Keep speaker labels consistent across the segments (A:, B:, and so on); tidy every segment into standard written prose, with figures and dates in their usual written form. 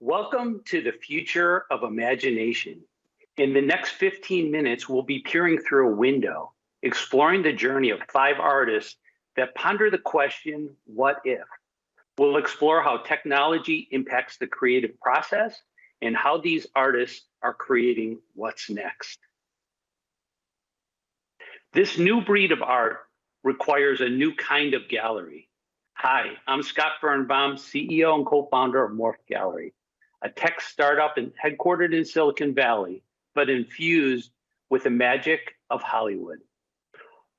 A: Welcome to the future of imagination. In the next 15 minutes, we'll be peering through a window, exploring the journey of 5 artists that ponder the question, what if? We'll explore how technology impacts the creative process and how these artists are creating what's next. This new breed of art requires a new kind of gallery. Hi, I'm Scott Birnbaum, CEO and co-founder of MORF Gallery, a tech startup headquartered in Silicon Valley, but infused with the magic of Hollywood.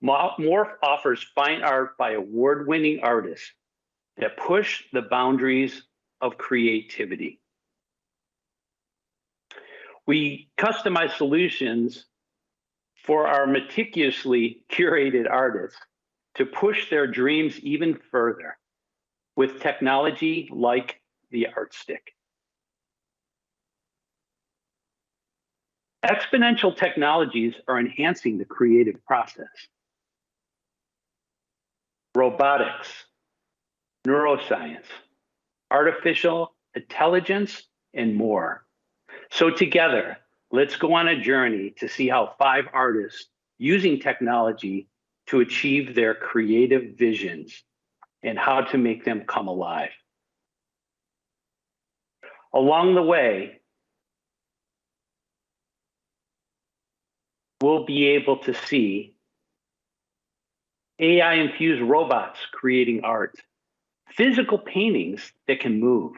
A: MORF offers fine art by award-winning artists that push the boundaries of creativity. We customize solutions for our meticulously curated artists to push their dreams even further with technology like the Art Stick. Exponential technologies are enhancing the creative process. Robotics, neuroscience, artificial intelligence, and more. So together, let's go on a journey to see how 5 artists using technology to achieve their creative visions and how to make them come alive. Along the way, we'll be able to see AI-infused robots creating art, physical paintings that can move.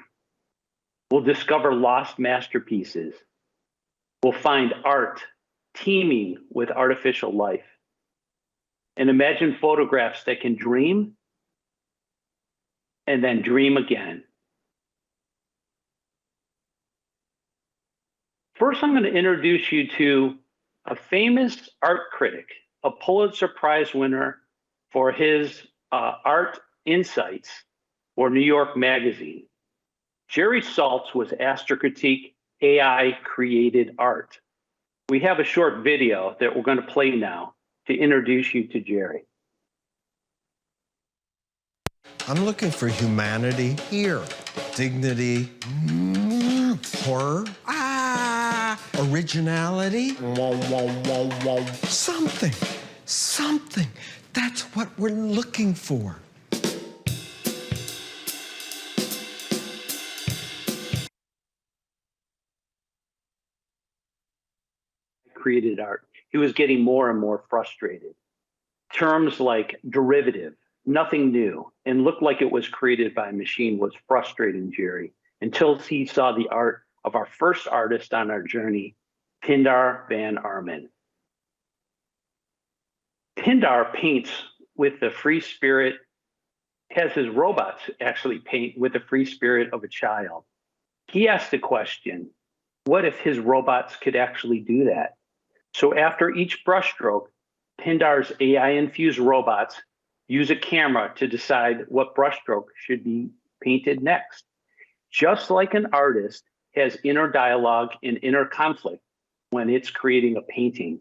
A: We'll discover lost masterpieces. We'll find art teeming with artificial life, and imagine photographs that can dream and then dream again. First, I'm going to introduce you to a famous art critic, a Pulitzer Prize winner for his art insights for New York Magazine. Jerry Saltz was asked to critique AI-created art. We have a short video that we're going to play now to introduce you to Jerry.
B: I'm looking for humanity here. Dignity, horror, originality, something. That's what we're looking for.
A: Created art. He was getting more and more frustrated. Terms like derivative, nothing new, and looked like it was created by a machine was frustrating Jerry until he saw the art of our first artist on our journey, Pindar van Arman. Pindar paints with the free spirit, has his robots actually paint with the free spirit of a child. He asked the question, what if his robots could actually do that? So after each brushstroke, Pindar's AI-infused robots use a camera to decide what brushstroke should be painted next. Just like an artist has inner dialogue and inner conflict when it's creating a painting,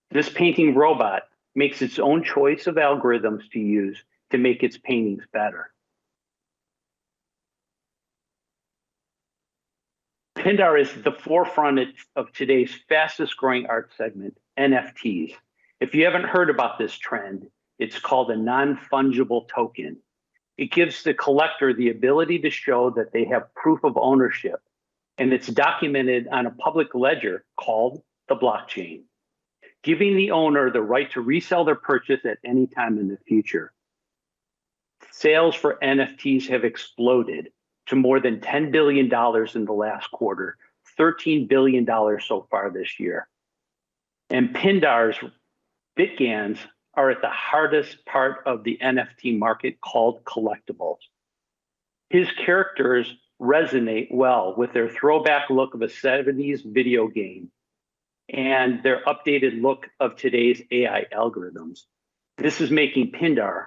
A: this painting robot makes its own choice of algorithms to use to make its paintings better. Pindar is the forefront of today's fastest growing art segment, NFTs. If you haven't heard about this trend, it's called a non-fungible token. It gives the collector the ability to show that they have proof of ownership, and it's documented on a public ledger called the blockchain, giving the owner the right to resell their purchase at any time in the future. Sales for NFTs have exploded to more than $10 billion in the last quarter, $13 billion so far this year. And Pindar's Bitgans are at the hardest part of the NFT market called collectibles. His characters resonate well with their throwback look of a 70s video game and their updated look of today's AI algorithms. This is making Pindar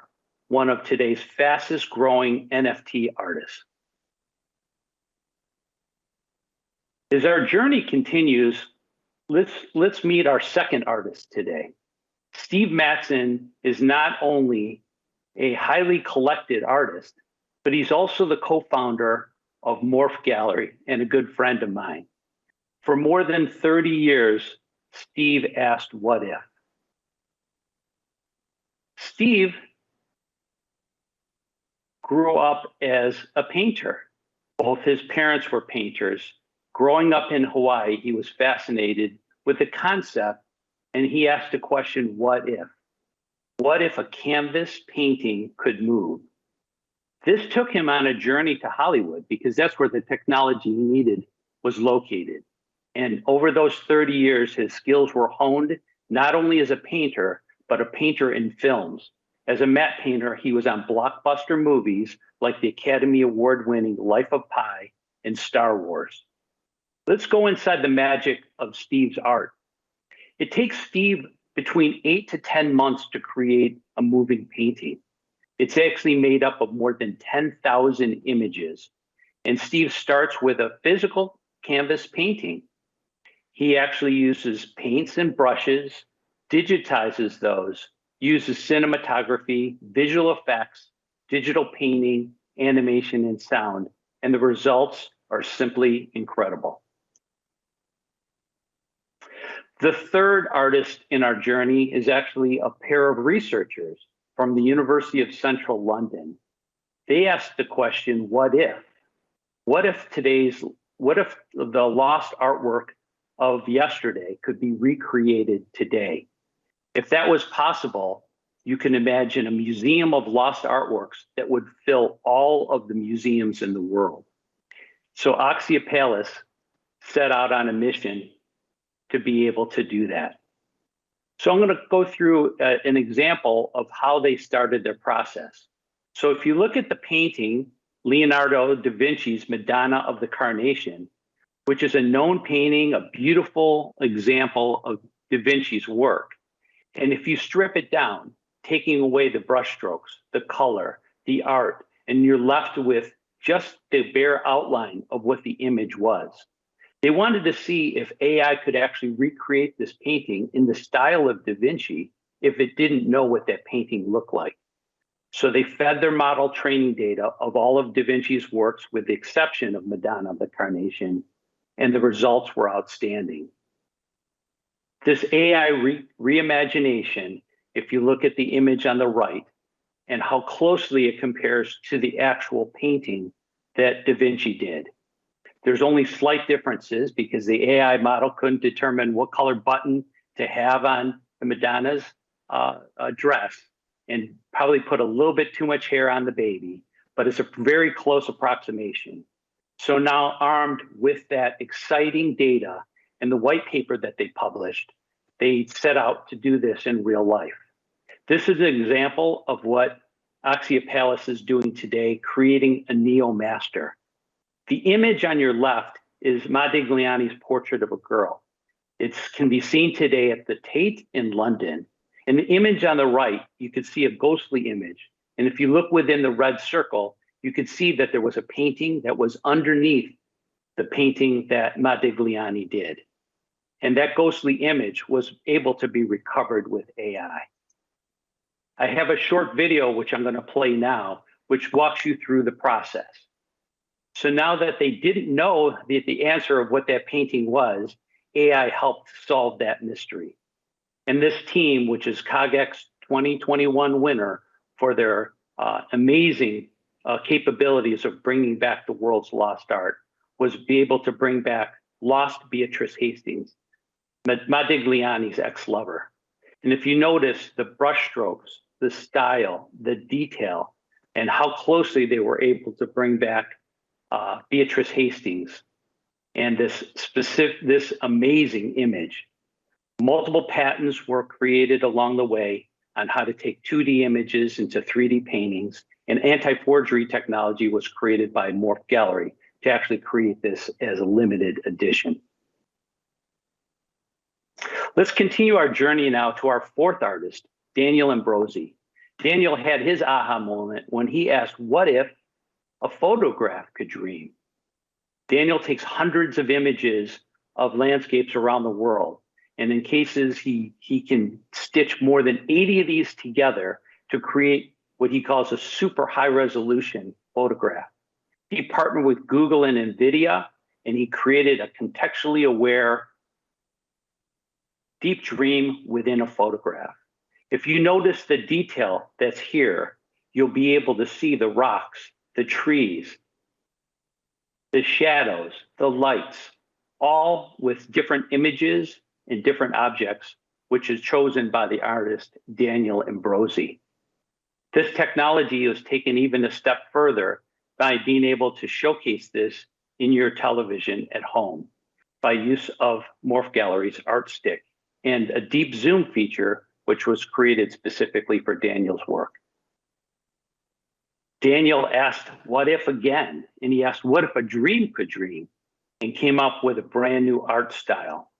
A: one of today's fastest growing NFT artists. As our journey continues, let's meet our second artist today. Steve Matson is not only a highly collected artist, but he's also the co-founder of MORF Gallery and a good friend of mine. For more than 30 years, Steve asked, what if? Steve grew up as a painter. Both his parents were painters. Growing up in Hawaii, he was fascinated with the concept, and he asked the question, what if? What if a canvas painting could move? This took him on a journey to Hollywood because that's where the technology he needed was located. And over those 30 years, his skills were honed not only as a painter, but a painter in films. As a matte painter, he was on blockbuster movies like the Academy Award-winning Life of Pi and Star Wars. Let's go inside the magic of Steve's art. It takes Steve between 8 to 10 months to create a moving painting. It's actually made up of more than 10,000 images. And Steve starts with a physical canvas painting. He actually uses paints and brushes, digitizes those, uses cinematography, visual effects, digital painting, animation, and sound. And the results are simply incredible. The third artist in our journey is actually a pair of researchers from the University of Central London. They asked the question, what if? What if the lost artwork of yesterday could be recreated today? If that was possible, you can imagine a museum of lost artworks that would fill all of the museums in the world. So Axiopalace set out on a mission to be able to do that. So I'm going to go through an example of how they started their process. So if you look at the painting, Leonardo da Vinci's Madonna of the Carnation, which is a known painting, a beautiful example of da Vinci's work. And if you strip it down, taking away the brushstrokes, the color, the art, and you're left with just the bare outline of what the image was. They wanted to see if AI could actually recreate this painting in the style of Da Vinci if it didn't know what that painting looked like. So they fed their model training data of all of Da Vinci's works with the exception of Madonna of the Carnation, and the results were outstanding. This AI reimagination, if you look at the image on the right and how closely it compares to the actual painting that Da Vinci did. There's only slight differences because the AI model couldn't determine what color button to have on the Madonna's dress and probably put a little bit too much hair on the baby, but it's a very close approximation. So now armed with that exciting data and the white paper that they published, they set out to do this in real life. This is an example of what Axiopalace is doing today, creating a neo-master. The image on your left is Modigliani's portrait of a girl. It can be seen today at the Tate in London. In the image on the right, you could see a ghostly image. And if you look within the red circle, you could see that there was a painting that was underneath the painting that Modigliani did. And that ghostly image was able to be recovered with AI. I have a short video, which I'm going to play now, which walks you through the process. So now that they didn't know the answer of what that painting was, AI helped solve that mystery. And this team, which is CogX 2021 winner for their amazing capabilities of bringing back the world's lost art, was be able to bring back lost Beatrice Hastings, Modigliani's ex-lover. And if you notice the brushstrokes, the style, the detail, and how closely they were able to bring back Beatrice Hastings and this amazing image. Multiple patents were created along the way on how to take 2D images into 3D paintings, and anti-forgery technology was created by MORF Gallery to actually create this as a limited edition. Let's continue our journey now to our fourth artist, Daniel Ambrosi. Daniel had his aha moment when he asked, what if a photograph could dream? Daniel takes hundreds of images of landscapes around the world. And in cases, he can stitch more than 80 of these together to create what he calls a super high resolution photograph. He partnered with Google and NVIDIA, and he created a contextually aware deep dream within a photograph. If you notice the detail that's here, you'll be able to see the rocks, the trees, the shadows, the lights, all with different images and different objects, which is chosen by the artist Daniel Ambrosi. This technology was taken even a step further by being able to showcase this in your television at home by use of Morph Gallery's Art Stick and a deep zoom feature, which was created specifically for Daniel's work. Daniel asked, what if again? And he asked, what if a dream could dream? And came up with a brand new art style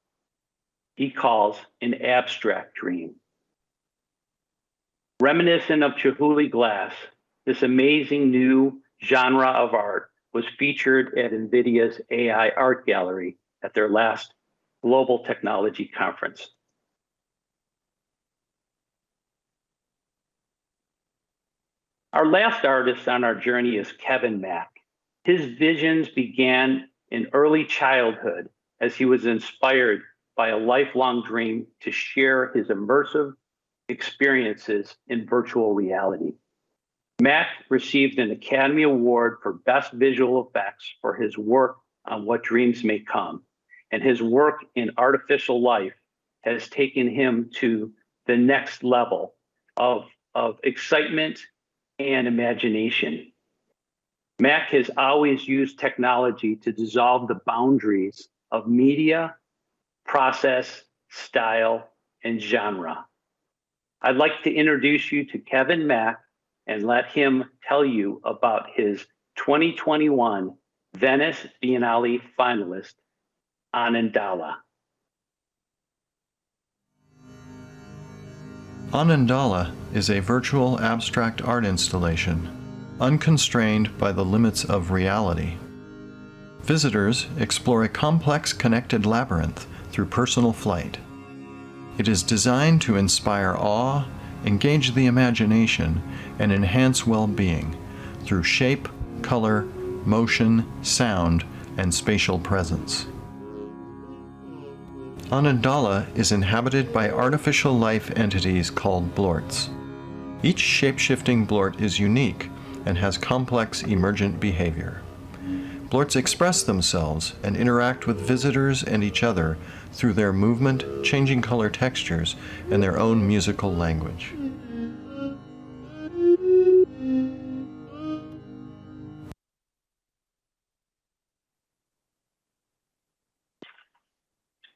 A: he calls an abstract dream. Reminiscent of Chihuly glass, this amazing new genre of art was featured at NVIDIA's AI Art Gallery at their last Global Technology Conference. Our last artist on our journey is Kevin Mack. His visions began in early childhood as he was inspired by a lifelong dream to share his immersive experiences in virtual reality. Mack received an Academy Award for Best Visual Effects for his work on What Dreams May Come, and his work in artificial life has taken him to the next level of excitement and imagination. Mack has always used technology to dissolve the boundaries of media, process, style, and genre. I'd like to introduce you to Kevin Mack and let him tell you about his 2021 Venice Biennale finalist, Anandala.
C: Anandala is a virtual abstract art installation, unconstrained by the limits of reality. Visitors explore a complex connected labyrinth through personal flight. It is designed to inspire awe, engage the imagination, and enhance well-being through shape, color, motion, sound, and spatial presence. Anandala is inhabited by artificial life entities called blorts. Each shape-shifting blort is unique and has complex emergent behavior. Blorts express themselves and interact with visitors and each other through their movement, changing color textures, and their own musical language.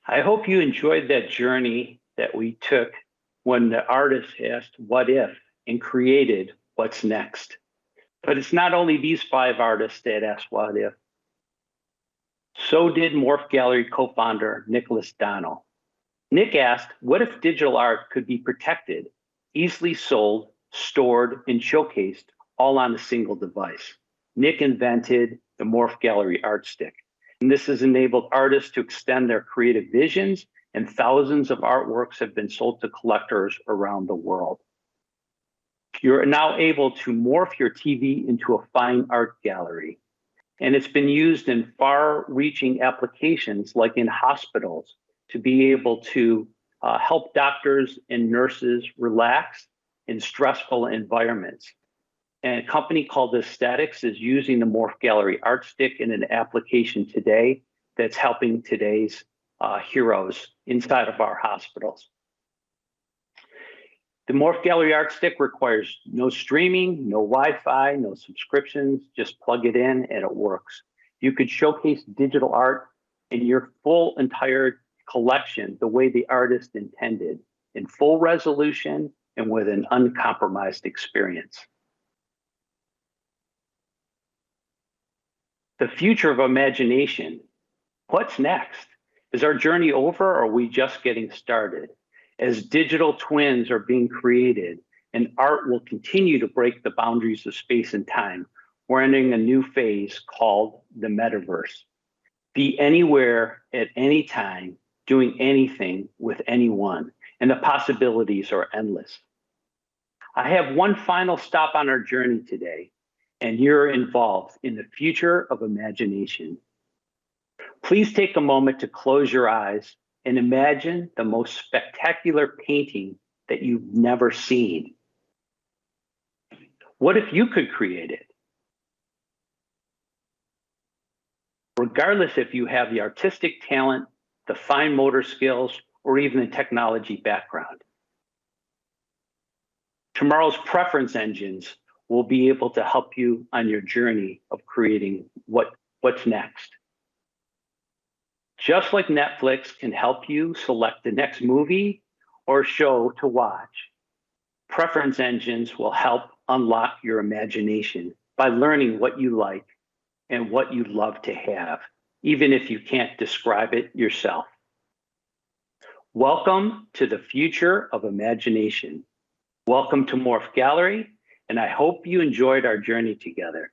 A: I hope you enjoyed that journey that we took when the artist asked, what if, and created what's next. But it's not only these 5 artists that asked what if. So did Morph Gallery co-founder Nicholas Donnell. Nick asked, what if digital art could be protected, easily sold, stored, and showcased all on a single device? Nick invented the Morph Gallery Art Stick. And this has enabled artists to extend their creative visions, and thousands of artworks have been sold to collectors around the world. You're now able to morph your TV into a fine art gallery. And it's been used in far-reaching applications like in hospitals to be able to help doctors and nurses relax in stressful environments. And a company called Aesthetics is using the Morph Gallery Art Stick in an application today that's helping today's heroes inside of our hospitals. The Morph Gallery Art Stick requires no streaming, no Wi-Fi, no subscriptions, just plug it in and it works. You could showcase digital art in your full entire collection the way the artist intended, in full resolution and with an uncompromised experience. The future of imagination. What's next? Is our journey over, or are we just getting started? As digital twins are being created and art will continue to break the boundaries of space and time, we're entering a new phase called the metaverse. Be anywhere at any time, doing anything with anyone, and the possibilities are endless. I have one final stop on our journey today. and you're involved in the future of imagination. Please take a moment to close your eyes and imagine the most spectacular painting that you've never seen. What if you could create it? Regardless if you have the artistic talent, the fine motor skills, or even the technology background. Tomorrow's preference engines will be able to help you on your journey of creating what's next. Just like Netflix can help you select the next movie or show to watch, preference engines will help unlock your imagination by learning what you like and what you'd love to have, even if you can't describe it yourself. Welcome to the future of imagination. Welcome to MORF Gallery, and I hope you enjoyed our journey together.